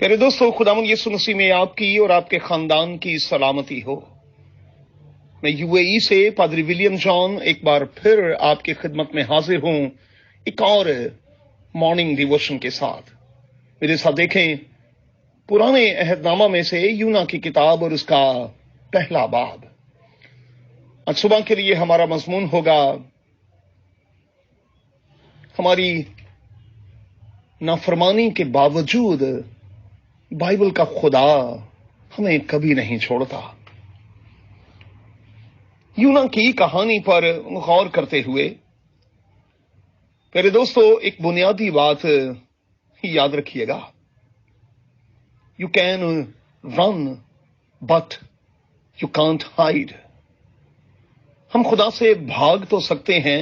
پیارے دوستو، خداوند یسوع مسیح میں آپ کی اور آپ کے خاندان کی سلامتی ہو۔ میں UAE سے پادری ولیم جان ایک بار پھر آپ کی خدمت میں حاضر ہوں ایک اور مارننگ ڈیووشن کے ساتھ۔ میرے ساتھ دیکھیں پرانے عہد نامہ میں سے یونا کی کتاب اور اس کا پہلا باب۔ آج صبح کے لیے ہمارا مضمون ہوگا ہماری نافرمانی کے باوجود بائبل کا خدا ہمیں کبھی نہیں چھوڑتا۔ یونا کی کہانی پر غور کرتے ہوئے میرے دوستو ایک بنیادی بات یاد رکھیے گا۔ You can run but you can't hide. ہم خدا سے بھاگ تو سکتے ہیں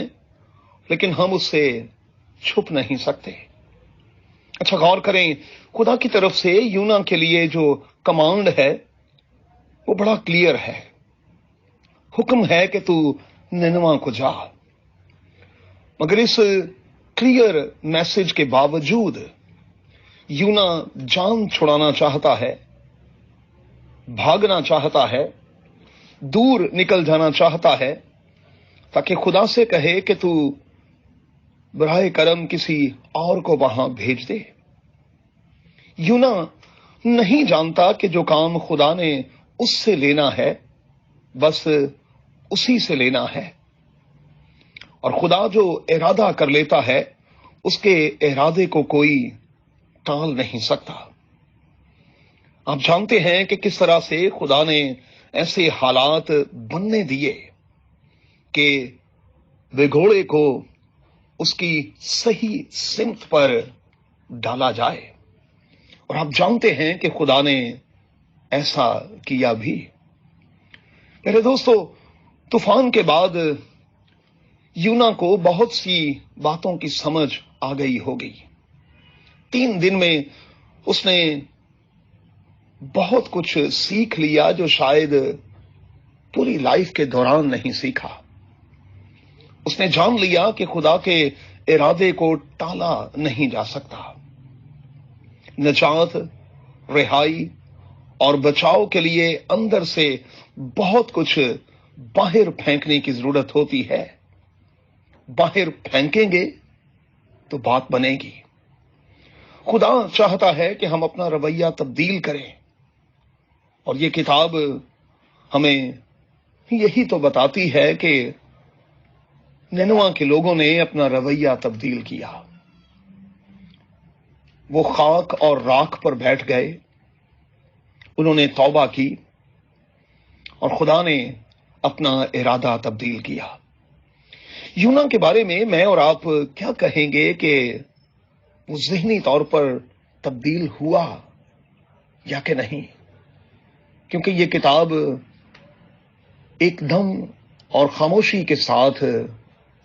لیکن ہم اس سے چھپ نہیں سکتے۔ اچھا غور کریں، خدا کی طرف سے یونا کے لیے جو کمانڈ ہے وہ بڑا کلیئر ہے۔ حکم ہے کہ تو نینوا کو جا، مگر اس کلیئر میسج کے باوجود یونا جان چھڑانا چاہتا ہے، بھاگنا چاہتا ہے، دور نکل جانا چاہتا ہے تاکہ خدا سے کہے کہ تو براہ کرم کسی اور کو وہاں بھیج دے۔ یونا نہیں جانتا کہ جو کام خدا نے اس سے لینا ہے بس اسی سے لینا ہے، اور خدا جو ارادہ کر لیتا ہے اس کے ارادے کو کوئی ٹال نہیں سکتا۔ آپ جانتے ہیں کہ کس طرح سے خدا نے ایسے حالات بننے دیے کہ بھگوڑے کو اس کی صحیح سمت پر ڈالا جائے، اور آپ جانتے ہیں کہ خدا نے ایسا کیا بھی۔ میرے دوستو، طوفان کے بعد یونا کو بہت سی باتوں کی سمجھ آ گئی ہوگی۔ 3 دن میں اس نے بہت کچھ سیکھ لیا جو شاید پوری لائف کے دوران نہیں سیکھا۔ اس نے جان لیا کہ خدا کے ارادے کو ٹالا نہیں جا سکتا۔ نجات، رہائی اور بچاؤ کے لیے اندر سے بہت کچھ باہر پھینکنے کی ضرورت ہوتی ہے۔ باہر پھینکیں گے تو بات بنے گی۔ خدا چاہتا ہے کہ ہم اپنا رویہ تبدیل کریں، اور یہ کتاب ہمیں یہی تو بتاتی ہے کہ نینوا کے لوگوں نے اپنا رویہ تبدیل کیا۔ وہ خاک اور راکھ پر بیٹھ گئے، انہوں نے توبہ کی اور خدا نے اپنا ارادہ تبدیل کیا۔ یونا کے بارے میں اور آپ کیا کہیں گے کہ وہ ذہنی طور پر تبدیل ہوا یا کہ نہیں؟ کیونکہ یہ کتاب ایک دم اور خاموشی کے ساتھ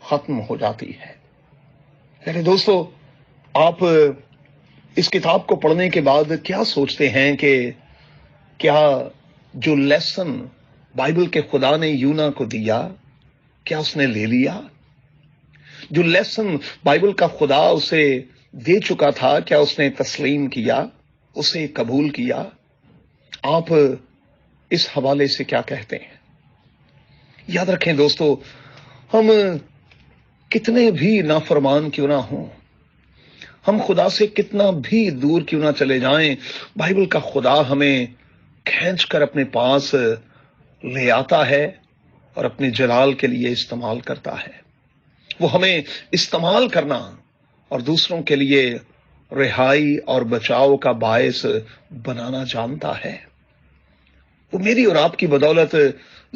ختم ہو جاتی ہے۔ میرے دوستو، آپ اس کتاب کو پڑھنے کے بعد کیا سوچتے ہیں کہ کیا جو لیسن بائبل کے خدا نے یونا کو دیا کیا اس نے لے لیا؟ جو لیسن بائبل کا خدا اسے دے چکا تھا کیا اس نے تسلیم کیا، اسے قبول کیا؟ آپ اس حوالے سے کیا کہتے ہیں؟ یاد رکھیں دوستو، ہم کتنے بھی نافرمان کیوں نہ ہوں، ہم خدا سے کتنا بھی دور کیوں نہ چلے جائیں، بائبل کا خدا ہمیں کھینچ کر اپنے پاس لے آتا ہے اور اپنے جلال کے لیے استعمال کرتا ہے۔ وہ ہمیں استعمال کرنا اور دوسروں کے لیے رہائی اور بچاؤ کا باعث بنانا جانتا ہے۔ وہ میری اور آپ کی بدولت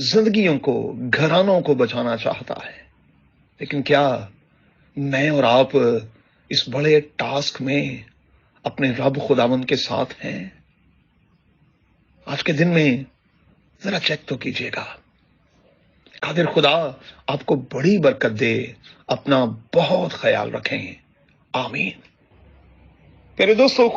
زندگیوں کو، گھرانوں کو بچانا چاہتا ہے۔ لیکن کیا میں اور آپ اس بڑے ٹاسک میں اپنے رب خداوند کے ساتھ ہیں؟ آج کے دن میں ذرا چیک تو کیجیے گا۔ قادر خدا آپ کو بڑی برکت دے۔ اپنا بہت خیال رکھیں۔ آمین۔ میرے دوستو،